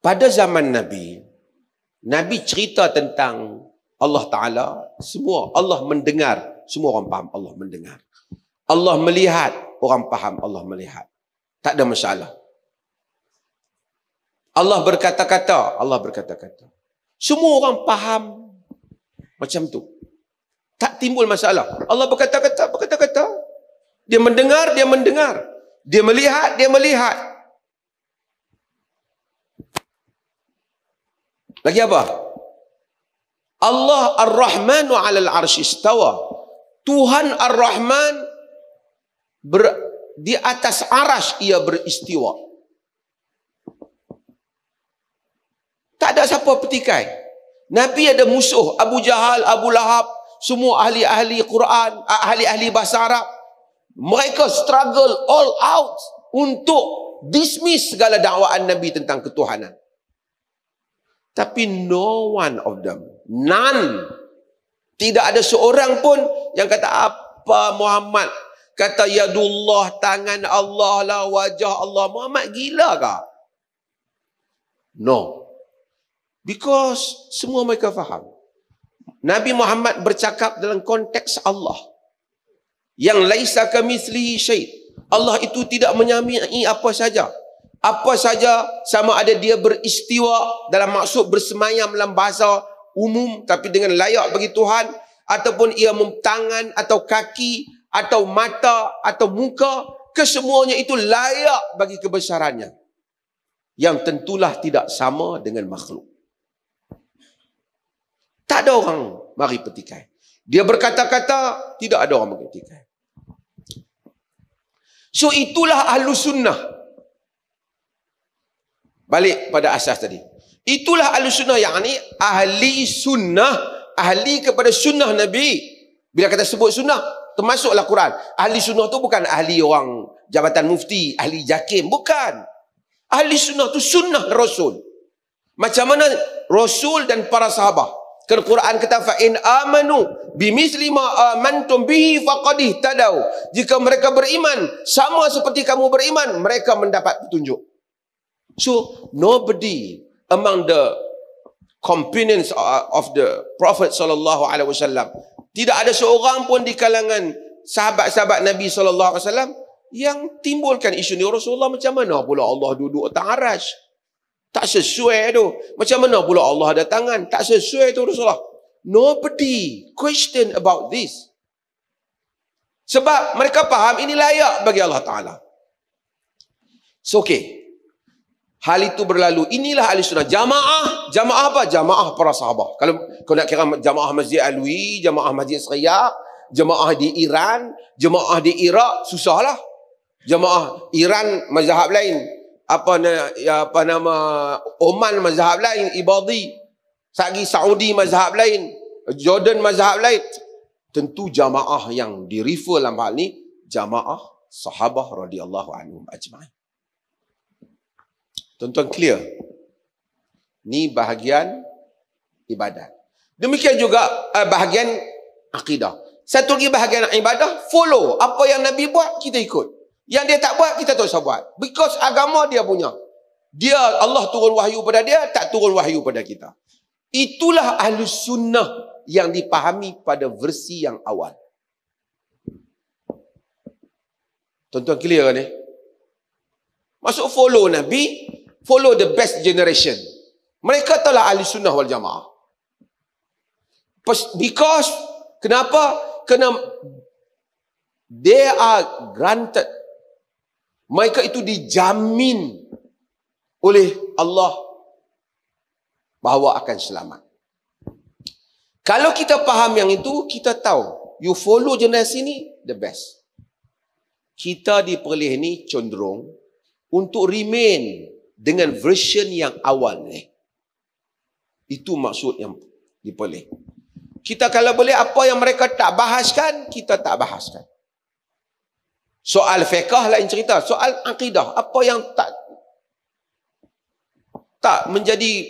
Pada zaman Nabi, Nabi cerita tentang Allah Ta'ala, semua Allah mendengar, semua orang faham Allah mendengar. Allah melihat, orang faham Allah melihat. Tak ada masalah. Allah berkata-kata, Allah berkata-kata. Semua orang faham macam tu. Tak timbul masalah. Allah berkata-kata, berkata-kata. Dia mendengar, dia mendengar. Dia melihat, dia melihat. Lagi apa? Allah Ar-Rahmanu 'alal 'arsy istawa. Tuhan Ar-Rahman di atas aras ia beristiwa. Tak ada siapa petikai. Nabi ada musuh, Abu Jahal, Abu Lahab, semua ahli-ahli Quran, ahli-ahli bahasa Arab. Mereka struggle all out untuk dismiss segala dakwaan Nabi tentang ketuhanan. Tapi no one of them, none, tidak ada seorang pun yang kata apa Muhammad, kata yadullah, tangan Allah lah, wajah Allah. Muhammad gila kah? No. Because semua mereka faham. Nabi Muhammad bercakap dalam konteks Allah. Yang laisa kamitslihi syai'. Allah itu tidak menyamai apa saja. Apa saja, sama ada dia beristiwa dalam maksud bersemayam dalam bahasa umum tapi dengan layak bagi Tuhan, ataupun ia tangan atau kaki atau mata atau muka, kesemuanya itu layak bagi kebesarannya. Yang tentulah tidak sama dengan makhluk. Tak ada orang mari petikai. Dia berkata-kata, tidak ada orang mari petikai. So itulah Ahlus Sunnah. Balik pada asas tadi. Itulah Ahlus Sunnah, yakni ahli sunnah, ahli kepada sunnah Nabi. Bila kata sebut sunnah, termasuklah Quran. Ahli sunnah tu bukan ahli orang jabatan mufti, ahli jakim, bukan. Ahli sunnah tu sunnah Rasul. Macam mana Rasul dan para sahabat. Kerana Quran kata fa in amanu bimithli ma amantum bihi faqad ihtadaw. Jika mereka beriman sama seperti kamu beriman, mereka mendapat petunjuk. So nobody among the companions of the Prophet sallallahu alaihi wasallam, tidak ada seorang pun di kalangan sahabat-sahabat Nabi sallallahu alaihi wasallam yang timbulkan isu ni. Rasulullah macam mana pula Allah duduk atas arasy? Tak sesuai tu. Macam mana pula Allah ada tangan? Tak sesuai tu Rasulullah. Nobody question about this. Sebab mereka faham ini layak bagi Allah Ta'ala. So okay. Hal itu berlalu. Inilah ahli sunnah. Jamaah. Jamaah apa? Jamaah para sahabat. Kalau kau nak kira jamaah Masjid Alwi, jamaah Masjid Sriyak, jamaah di Iran, jamaah di Iraq, susahlah. Jamaah Iran mazhab lain. Apa nama Oman mazhab lain, Ibadi. Sagi Saudi mazhab lain, Jordan mazhab lain. Tentu jamaah yang di-refer dalam hal ni jamaah sahabah radhiyallahu anhum ajma'in. Tuan-tuan clear? Ni bahagian ibadat. Demikian juga bahagian akidah. Satu lagi bahagian ibadah, follow apa yang Nabi buat, kita ikut. Yang dia tak buat, kita tak usah buat. Because agama dia punya. Dia, Allah turun wahyu pada dia, tak turun wahyu pada kita. Itulah Ahlus Sunnah yang dipahami pada versi yang awal. Tuan-tuan clear kan ni? Masuk follow Nabi, follow the best generation. Mereka telah Ahlus Sunnah wal Jamaah. Because, kenapa? Kerana they are granted, mereka itu dijamin oleh Allah bahawa akan selamat. Kalau kita faham yang itu, kita tahu you follow generasi ni, the best. Kita diperoleh ni cenderung untuk remain dengan version yang awal ni. Itu maksud yang diperoleh. Kita kalau boleh apa yang mereka tak bahaskan, kita tak bahaskan. Soal fiqh lain cerita. Soal akidah, apa yang tak menjadi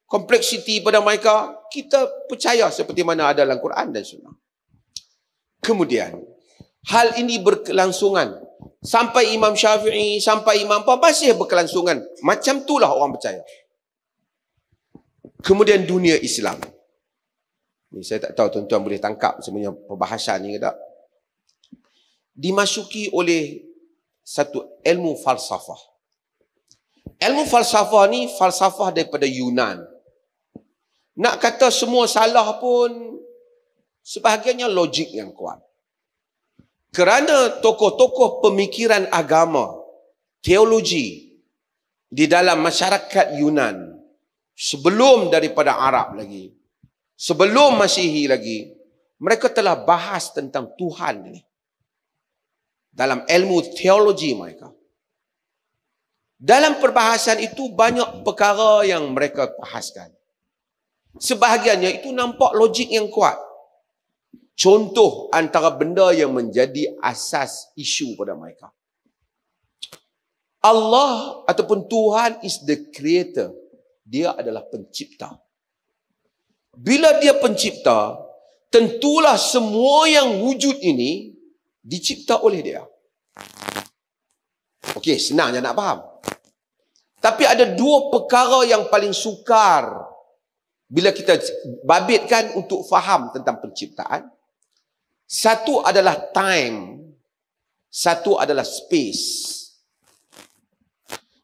kompleksiti pada mereka, kita percaya seperti mana ada dalam Quran dan Sunnah. Kemudian, hal ini berkelangsungan. Sampai Imam Syafi'i, sampai Imam apa, masih berkelangsungan. Macam itulah orang percaya. Kemudian dunia Islam. Ni saya tak tahu tuan-tuan boleh tangkap sebenarnya perbahasan ni ke tak. Dimasuki oleh satu ilmu falsafah. Ilmu falsafah ni falsafah daripada Yunan. Nak kata semua salah pun sebahagiannya logik yang kuat. Kerana tokoh-tokoh pemikiran agama, teologi di dalam masyarakat Yunan sebelum daripada Arab lagi, sebelum Masihi lagi, mereka telah bahas tentang Tuhan ini dalam ilmu teologi mereka. Dalam perbahasan itu banyak perkara yang mereka bahaskan. Sebahagiannya itu nampak logik yang kuat. Contoh antara benda yang menjadi asas isu pada mereka. Allah ataupun Tuhan is the creator. Dia adalah pencipta. Bila dia pencipta, tentulah semua yang wujud ini dicipta oleh dia. Okey, senang je nak faham. Tapi ada dua perkara yang paling sukar bila kita babitkan untuk faham tentang penciptaan. Satu adalah time, satu adalah space.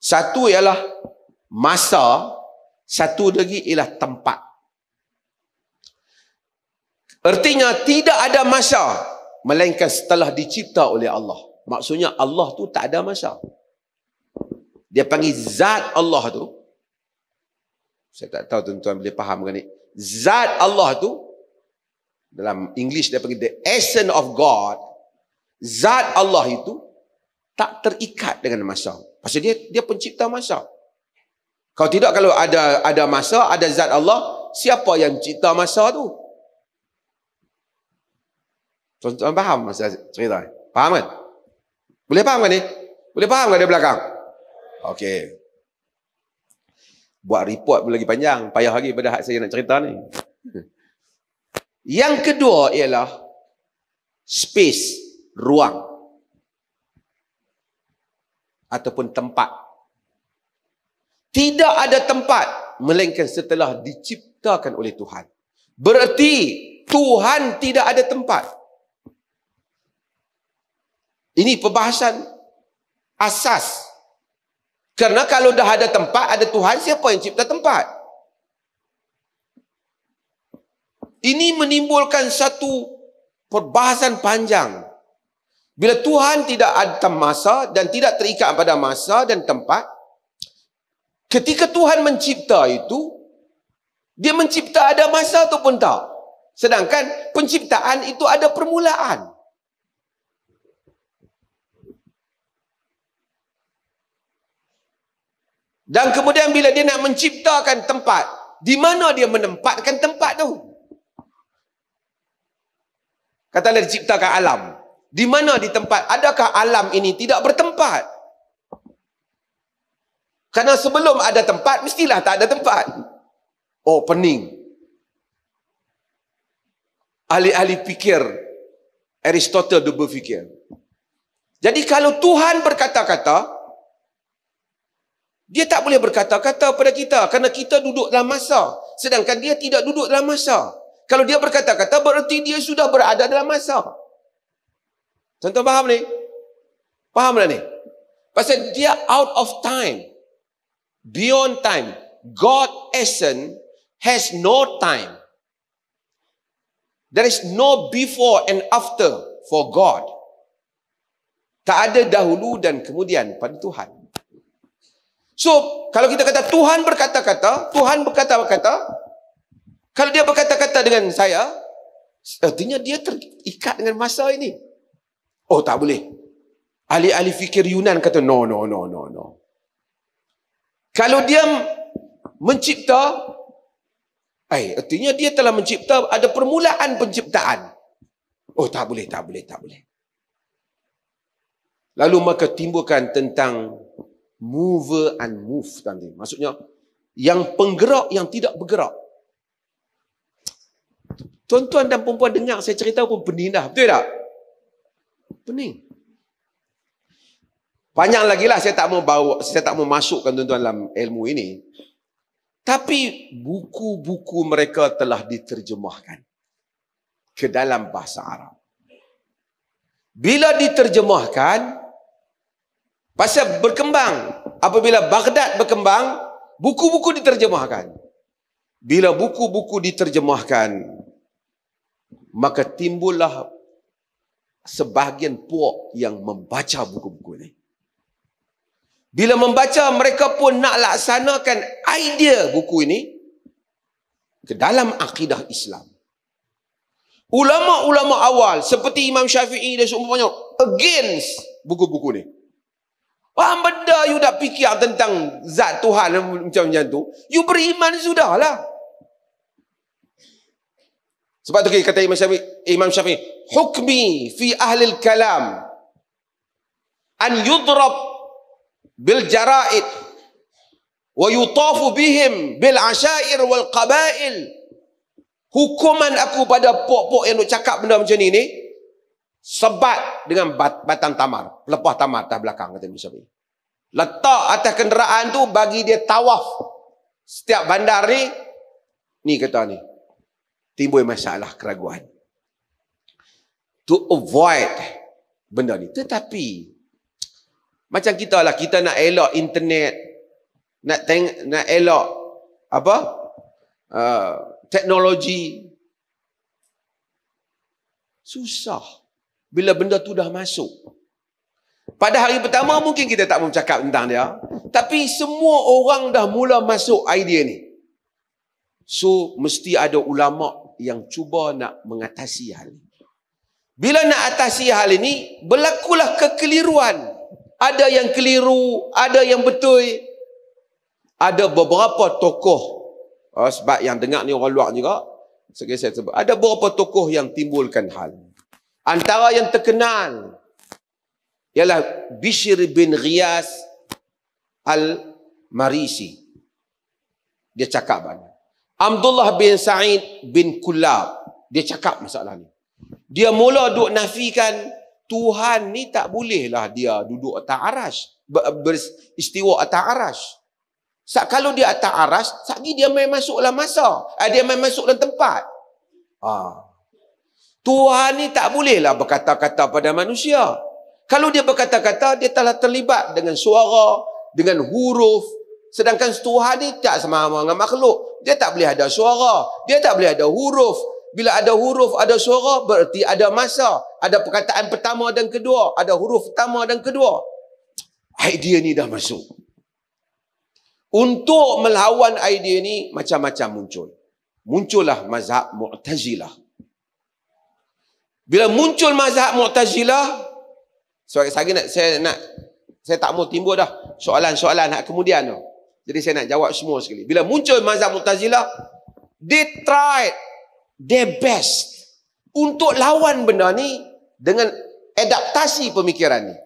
Satu ialah masa, satu lagi ialah tempat. Artinya tidak ada masa melainkan setelah dicipta oleh Allah. Maksudnya Allah tu tak ada masa. Dia panggil zat Allah tu. Saya tak tahu tuan-tuan boleh faham ke ni. Zat Allah tu, dalam English dia panggil the essence of God. Zat Allah itu tak terikat dengan masa. Pasal dia pencipta masa. Kalau tidak, kalau ada masa, ada zat Allah, siapa yang cipta masa tu? Tuan-tuan faham masa cerita ni? Faham kan? Boleh faham kan ni? Boleh faham kan di belakang? Okey. Buat report pun lagi panjang. Payah lagi pada hak saya nak cerita ni. Yang kedua ialah space, ruang. Ataupun tempat. Tidak ada tempat melainkan setelah diciptakan oleh Tuhan. Berarti Tuhan tidak ada tempat. Ini perbahasan asas. Kerana kalau dah ada tempat, ada Tuhan, siapa yang cipta tempat? Ini menimbulkan satu perbahasan panjang. Bila Tuhan tidak ada masa dan tidak terikat pada masa dan tempat, ketika Tuhan mencipta itu, dia mencipta ada masa ataupun tak? Sedangkan penciptaan itu ada permulaan. Dan kemudian bila dia nak menciptakan tempat, di mana dia menempatkan tempat tu? Katalah diciptakan alam. Di mana di tempat? Adakah alam ini tidak bertempat? Karena sebelum ada tempat, mestilah tak ada tempat. Oh, pening. Ahli-ahli fikir Aristotle dia berfikir. Jadi kalau Tuhan berkata-kata, dia tak boleh berkata-kata pada kita kerana kita duduk dalam masa. Sedangkan dia tidak duduk dalam masa. Kalau dia berkata-kata, berarti dia sudah berada dalam masa. Tuan-tuan faham ni? Faham tak ni? Pasal dia out of time. Beyond time. God essence has no time. There is no before and after for God. Tak ada dahulu dan kemudian pada Tuhan. So, kalau kita kata Tuhan berkata-kata, Tuhan berkata-kata, kalau dia berkata-kata dengan saya, artinya dia terikat dengan masa ini. Oh, tak boleh. Ahli-ahli fikir Yunan kata, no. Kalau dia mencipta, artinya dia telah mencipta, ada permulaan penciptaan. Oh, tak boleh. Lalu maka timbulkan tentang mover and move tadi. Maksudnya, yang penggerak yang tidak bergerak. Tuan-tuan dan perempuan dengar saya cerita pun pening dah. Betul tak? Pening. Panjang lagi lah, saya tak mau masukkan tuan-tuan dalam ilmu ini. Tapi buku-buku mereka telah diterjemahkan ke dalam bahasa Arab. Bila diterjemahkan, pasal berkembang. Apabila Baghdad berkembang, buku-buku diterjemahkan. Bila buku-buku diterjemahkan, maka timbullah sebahagian puak yang membaca buku-buku ini. Bila membaca, mereka pun nak laksanakan idea buku ini ke dalam akidah Islam. Ulama-ulama awal seperti Imam Syafi'i dan seumpamanya against buku-buku ni. Benda you nak fikir tentang zat Tuhan macam tu, you beriman sudahlah. Sebab tu kata Imam Syafi'i, hukmi fi ahli al-kalam an yudrab bil jara'id wa yutafu bihim bil asyair wal qabail. Hukuman aku pada pok-pok yang nak cakap benda macam ni sebat dengan batang tamar, pelepah tamar atas belakang, kata Imam Syafi'i. Letak atas kenderaan tu, bagi dia tawaf setiap bandar ni kata ni, timbul masalah keraguan. To avoid benda ni. Tetapi macam kita lah, kita nak elok internet, nak elok apa? Teknologi. Susah bila benda tu dah masuk. Pada hari pertama mungkin kita tak mau cakap tentang dia, tapi semua orang dah mula masuk idea ni. So mesti ada ulama yang cuba nak mengatasi hal ini. Bila nak atasi hal ini, berlakulah kekeliruan. Ada yang keliru, ada yang betul. Ada beberapa tokoh, sebab yang dengar ni orang luar juga, saya sebut, ada beberapa tokoh yang timbulkan hal. Antara yang terkenal ialah Bishr bin Ghiyas al-Marisi. Dia cakap Abdullah bin Sa'id bin Kullab, dia cakap masalah ni. Dia mula duk nafikan Tuhan ni tak bolehlah dia duduk atas arash, beristiwa atas arash. Kalau dia atas arash, satgi dia main masuk dalam masa. Dia main masuk dalam tempat. Tuhan ni tak bolehlah berkata-kata pada manusia. Kalau dia berkata-kata, dia telah terlibat dengan suara, dengan huruf. Sedangkan Tuhan ni tak sama dengan makhluk. Dia tak boleh ada suara. Dia tak boleh ada huruf. Bila ada huruf, ada suara, berarti ada masa. Ada perkataan pertama dan kedua. Ada huruf pertama dan kedua. Idea ni dah masuk. Untuk melawan idea ni, macam-macam muncul. Muncullah mazhab Mu'tazilah. Bila muncul mazhab Mu'tazilah, saya tak mau timbul dah soalan-soalan hak kemudian tu. Jadi saya nak jawab semua sekali. Bila muncul mazhab Mu'tazilah, they tried their best untuk lawan benda ni dengan adaptasi pemikiran ni.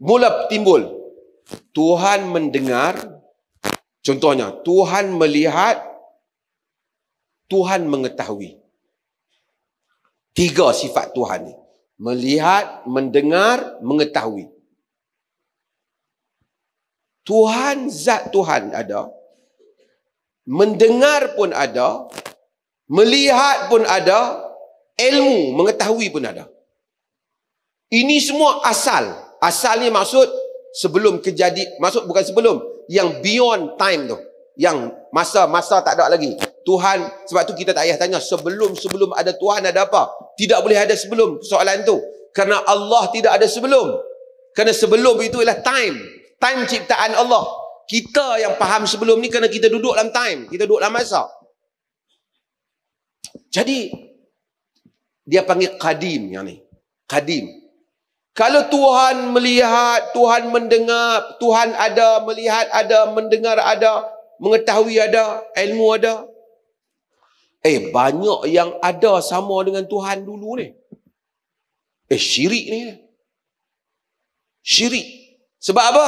Mula timbul Tuhan mendengar, contohnya Tuhan melihat, Tuhan mengetahui. 3 sifat Tuhan ni. Melihat, mendengar, mengetahui. Tuhan, zat Tuhan ada. Mendengar pun ada. Melihat pun ada. Ilmu, mengetahui pun ada. Ini semua asal. Asal ni maksud sebelum kejadian. Maksud bukan sebelum. Yang beyond time tu. Yang masa tak ada lagi. Tuhan, sebab tu kita tak payah tanya sebelum ada Tuhan ada apa? Tidak boleh ada sebelum soalan tu. Kerana Allah tidak ada sebelum. Kerana sebelum itu ialah time. Time ciptaan Allah. Kita yang faham sebelum ni kerana kita duduk dalam time. Kita duduk dalam masa. Jadi, dia panggil qadim yang ni. Qadim. Kalau Tuhan melihat, Tuhan mendengar, Tuhan ada, melihat ada, mendengar ada, mengetahui ada, ilmu ada. Banyak yang ada sama dengan Tuhan dulu ni. Syirik ni. Syirik. Sebab apa?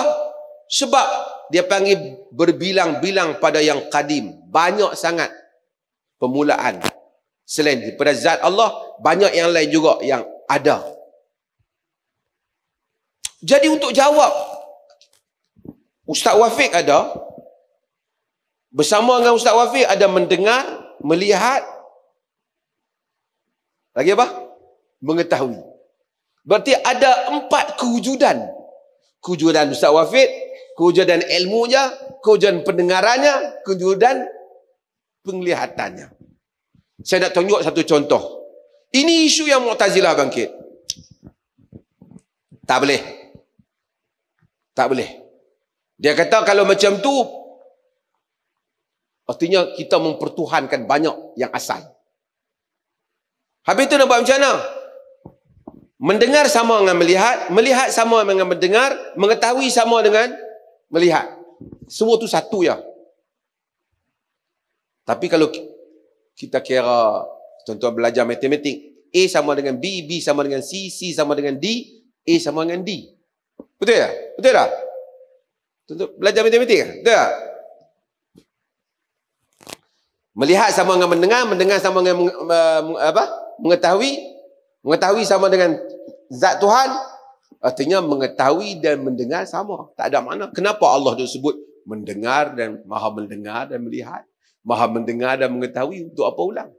Sebab dia panggil berbilang-bilang pada yang qadim. Banyak sangat permulaan. Selain daripada zat Allah, banyak yang lain juga yang ada. Jadi untuk jawab, Ustaz Wafiq ada, Bersama dengan Ustaz Wafiq ada mendengar, melihat, lagi apa? Mengetahui. Berarti ada 4 kewujudan. Kewujudan Ustaz Wafiq, kewujudan ilmunya, kewujudan pendengarannya, kewujudan penglihatannya. Saya nak tunjuk satu contoh. Ini isu yang Mu'tazilah bangkit. Tak boleh. Tak boleh. Dia kata kalau macam tu, artinya kita mempertuhankan banyak yang asal. Habis itu nak buat macam mana? Mendengar sama dengan melihat, melihat sama dengan mendengar, mengetahui sama dengan melihat. Semua tu satu ya. Tapi kalau kita kira, contoh belajar matematik, A sama dengan B, B sama dengan C, C sama dengan D, A sama dengan D. Betul tak? Betul tak? Contoh belajar matematik kan? Betul tak? Melihat sama dengan mendengar, mendengar sama dengan mengetahui, mengetahui sama dengan zat Tuhan, artinya mengetahui dan mendengar sama. Tak ada makna. Kenapa Allah disebut mendengar dan maha mendengar dan melihat? Maha mendengar dan mengetahui untuk apa ulang?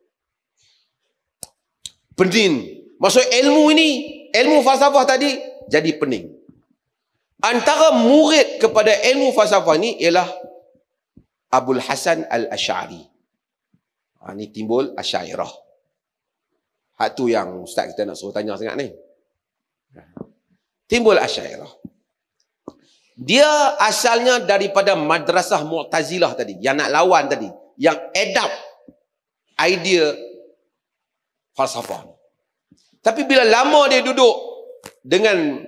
Pening. Maksud ilmu ini, ilmu falsafah tadi jadi pening. Antara murid kepada ilmu falsafah ini ialah Abul Hasan Al-Asy'ari. Ini timbul Asy'ariyah. Hak tu yang ustaz kita nak suruh tanya sangat ni. Timbul Asy'ariyah. Dia asalnya daripada madrasah Mu'tazilah tadi, yang nak lawan tadi, yang adapt idea falsafah. Tapi bila lama dia duduk dengan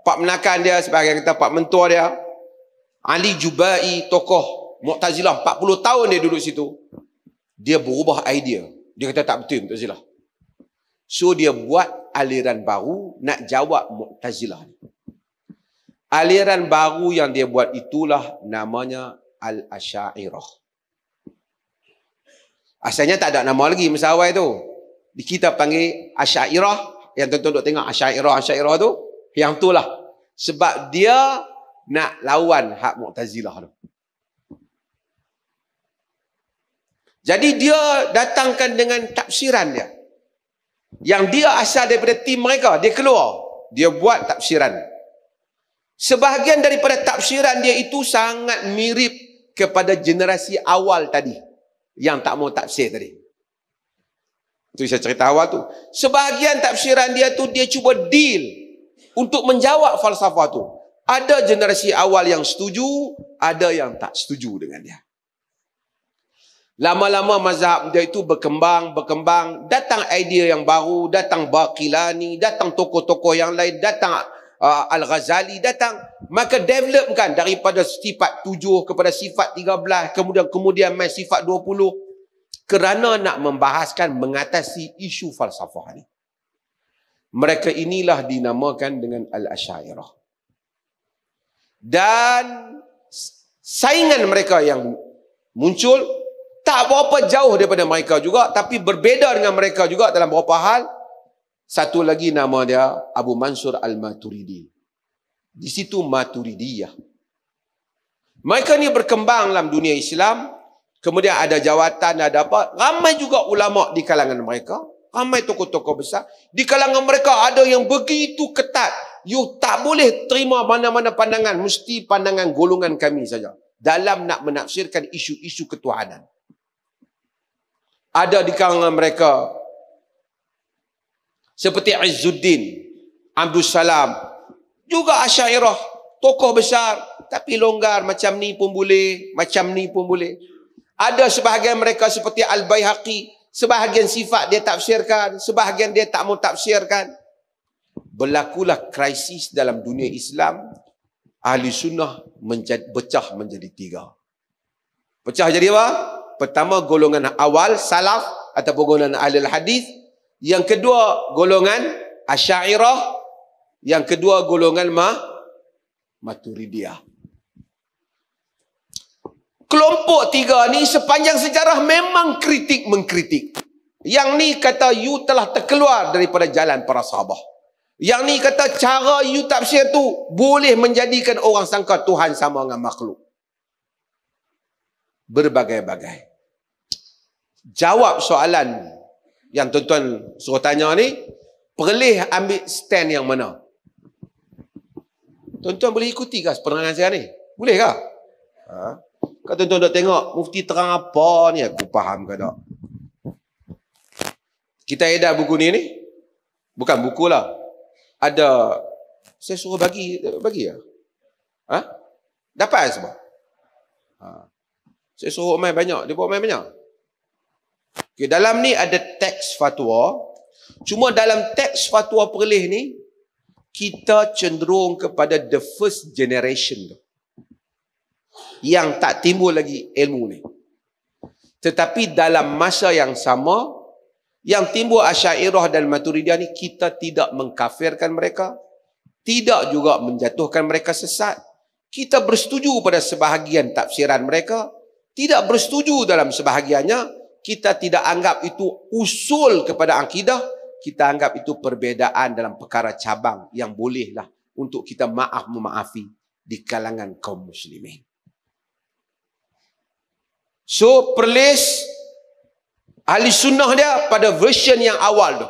pak menakan dia, sebagai kata pak mentua dia, Ali Jubai, tokoh Mu'tazilah, 40 tahun dia duduk situ, dia berubah idea. Dia kata tak betul Mu'tazilah. So dia buat aliran baru nak jawab Mu'tazilah. Aliran baru yang dia buat itulah namanya Al-Asy'ariyah. Asalnya tak ada nama lagi masa awal tu. Di kita panggil Asy'ariyah, yang tuan-tuan duk tengok Asy'ariyah tu, yang tu lah. Sebab dia nak lawan hak Mu'tazilah tu. Jadi dia datangkan dengan tafsiran dia. Yang dia asal daripada tim mereka, dia keluar. Dia buat tafsiran. Sebahagian daripada tafsiran dia itu sangat mirip kepada generasi awal tadi. Yang tak mau tafsir tadi. Itu saya cerita awal tu. Sebahagian tafsiran dia tu, dia cuba deal untuk menjawab falsafah tu. Ada generasi awal yang setuju, ada yang tak setuju dengan dia. Lama-lama mazhab dia itu berkembang, datang idea yang baru, datang Baqilani, datang tokoh-tokoh yang lain, datang Al-Ghazali, datang. Maka developkan daripada sifat 7 kepada sifat 13, kemudian main sifat 20, kerana nak membahaskan, mengatasi isu falsafah ni. Mereka inilah dinamakan dengan Al-Asy'ariyah. Dan saingan mereka yang muncul tak berapa jauh daripada mereka juga, tapi berbeza dengan mereka juga dalam beberapa hal. Satu lagi nama dia Abu Mansur Al-Maturidi. Di situ Maturidiyah. Mereka ni berkembang dalam dunia Islam, kemudian ada jawatan, ada apa. Ramai juga ulama di kalangan mereka, ramai tokoh-tokoh besar. Di kalangan mereka ada yang begitu ketat. You tak boleh terima mana-mana pandangan, mesti pandangan golongan kami saja dalam nak menafsirkan isu-isu ketuhanan. Ada di kalangan mereka seperti Izzuddin Abdul Salam, juga Asy'ariyah, tokoh besar, tapi longgar, macam ni pun boleh, macam ni pun boleh. Ada sebahagian mereka seperti Al-Baihaqi, sebahagian sifat dia tafsirkan, sebahagian dia tak mau tafsirkan. Berlakulah krisis dalam dunia Islam. Ahli sunnah pecah menjadi 3. Pecah jadi apa? Pertama, golongan awal salaf ataupun golongan ahli hadis. Yang kedua, golongan Asy'ariyah. Yang kedua, golongan Maturidiyah. Kelompok 3 ni sepanjang sejarah memang kritik mengkritik. Yang ni kata you telah terkeluar daripada jalan para sahabah. Yang ni kata cara you tafsir tu boleh menjadikan orang sangka Tuhan sama dengan makhluk. berbagai-bagai. Jawab soalan yang tuan-tuan suruh tanya ni, perleh ambil stand yang mana? Tuan-tuan boleh ikuti ke penerangan saya ni? Boleh ke? Kalau tuan-tuan dah tengok mufti terang apa ni, aku faham ke tak? Kita edar buku ni. Bukan buku lah. Ada, saya suruh bagi ya? Dapat sebab? Saya suruh main banyak, dia buat main banyak. Okay, dalam ni ada teks fatwa. Cuma dalam teks fatwa perleh ni, kita cenderung kepada the first generation tu, yang tak timbul lagi ilmu ni. Tetapi dalam masa yang sama, yang timbul Asy'ariyah dan Maturidiyah ni, kita tidak mengkafirkan mereka, tidak juga menjatuhkan mereka sesat. Kita bersetuju pada sebahagian tafsiran mereka, tidak bersetuju dalam sebahagiannya. Kita tidak anggap itu usul kepada akidah, kita anggap itu perbezaan dalam perkara cabang yang bolehlah untuk kita memaafi di kalangan kaum muslimin. So, perlis ahli sunnah dia pada version yang awal tu.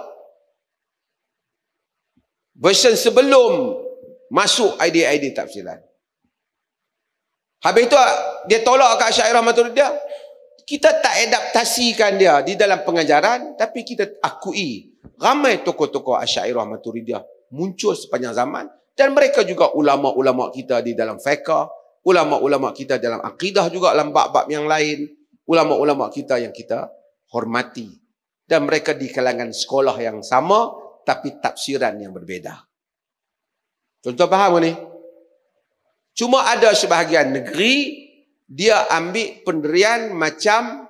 Version sebelum masuk idea-idea tafsiran. Habis itu dia tolak ke Asy'ariyah Maturidiyah. Kita tak adaptasikan dia di dalam pengajaran, tapi kita akui ramai tokoh-tokoh Asy'ariyah Maturidiyah muncul sepanjang zaman, dan mereka juga ulama-ulama kita di dalam fiqh, ulama-ulama kita dalam akidah juga dalam bab-bab yang lain, ulama-ulama kita yang kita hormati, dan mereka di kalangan sekolah yang sama tapi tafsiran yang berbeza. Contoh faham ni? Cuma ada sebahagian negeri dia ambil pendirian macam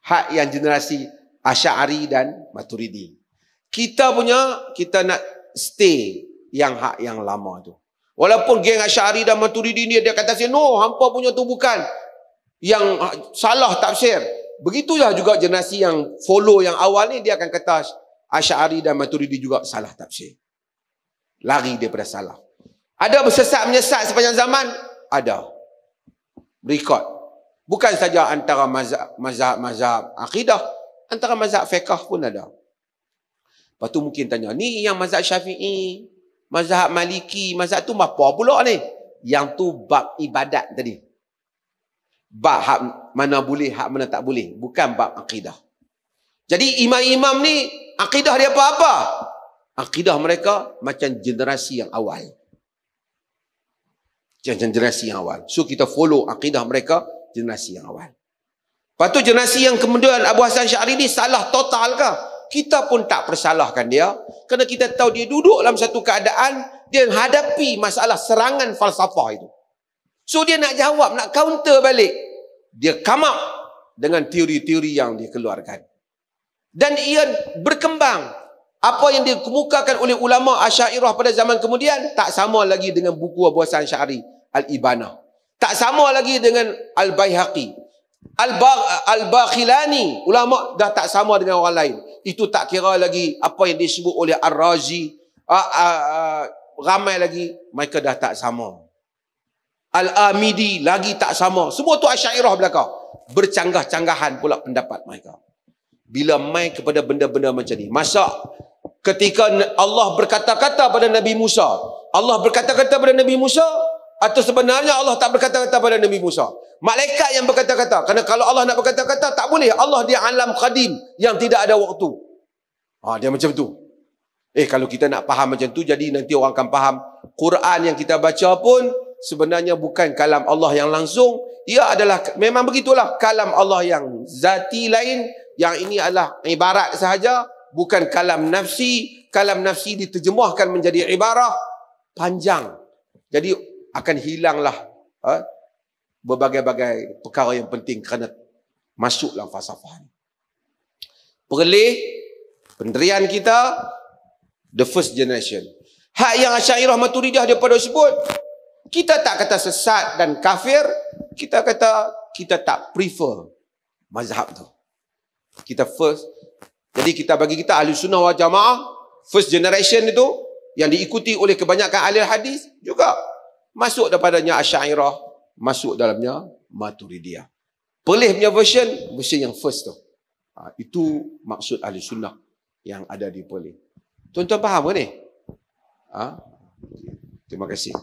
hak yang generasi Asy'ari dan Maturidi. Kita punya, kita nak stay yang hak yang lama tu. Walaupun geng Asy'ari dan Maturidi ni dia kata, no, hampa punya tu bukan yang salah tafsir. Begitulah juga generasi yang follow yang awal ni, dia akan kata Asy'ari dan Maturidi juga salah tafsir. Lari daripada salah. Ada bersesat menyesat sepanjang zaman? Ada. Record. Bukan saja antara mazhab akidah, antara mazhab fiqh pun ada. Lepas tu mungkin tanya, ni yang mazhab Syafi'i, mazhab Maliki, mazhab tu apa pula ni? Yang tu bab ibadat tadi. Bab hak mana boleh, hak mana tak boleh. Bukan bab akidah. Jadi imam-imam ni, akidah dia apa-apa? Akidah mereka macam generasi yang awal. Generasi yang awal. So kita follow akidah mereka generasi yang awal. Lepas tu generasi yang kemudian Abu Hasan Asy'ari ni salah total ke? Kita pun tak persalahkan dia, kerana kita tahu dia duduk dalam satu keadaan dia hadapi masalah serangan falsafah itu. So dia nak jawab, nak counter balik. Dia come up dengan teori-teori yang dia keluarkan. Dan ia berkembang. Apa yang dikemukakan oleh ulama Asy'ariyah pada zaman kemudian tak sama lagi dengan buku Abu Hasan Asy'ari Al-Ibanah. Tak sama lagi dengan Al-Baihaqi. Al-Bakhilani, ulama dah tak sama dengan orang lain. Itu tak kira lagi apa yang disebut oleh Ar-Razi, ramai lagi, mereka dah tak sama. Al-Amidi lagi tak sama. Semua tu Asy'ariyah belakang. Bercanggah-canggahan pula pendapat mereka. Bila main kepada benda-benda macam ni, masa ketika Allah berkata-kata pada Nabi Musa, Allah berkata-kata pada Nabi Musa, atau sebenarnya Allah tak berkata-kata pada Nabi Musa? Malaikat yang berkata-kata. Kerana kalau Allah nak berkata-kata, tak boleh. Allah dia alam qadim yang tidak ada waktu. Dia macam tu. Kalau kita nak faham macam tu, jadi nanti orang akan faham Quran yang kita baca pun sebenarnya bukan kalam Allah yang langsung. Ia adalah, memang begitulah, kalam Allah yang zati lain. Yang ini adalah ibarat sahaja, bukan kalam nafsi. Kalam nafsi diterjemahkan menjadi ibarah panjang. Jadi akan hilanglah berbagai-bagai perkara yang penting kerana masuk dalam falsafah ni. Perleh pendirian kita the first generation. Hak yang Asy'ariyah Maturidiyah daripada sebut, kita tak kata sesat dan kafir, kita kata kita tak prefer mazhab tu. Kita first. Jadi kita bagi kita ahli sunnah wal jamaah, first generation itu yang diikuti oleh kebanyakan ahli hadis juga masuk daripadanya Asy'ariyah, masuk dalamnya Maturidiyah. Perlis punya version yang first tu. Itu maksud ahli sunnah yang ada di Perlis. Tuan-tuan faham ke ni? Terima kasih.